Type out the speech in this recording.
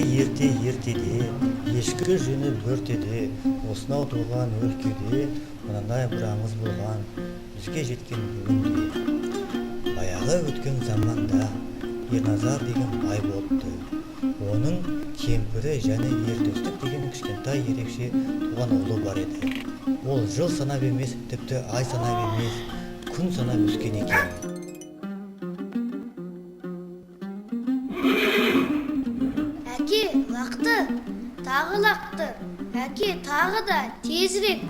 ертеде ешкі жүні бөртеде осынау туған өлкеде мынандай бір аңыз болған бізге жеткен бүгінде баяғы өткен заманда Ерназар деген бай болыпты. Оның кемпірі және Ертөстік деген кішкентай ерекше туған ұлы бар еді. Ол жыл санап емес, тіпті ай санап емес, күн санап өскен екен. Әке, лақты, тағы лақты. Әке, тағы да тезірек.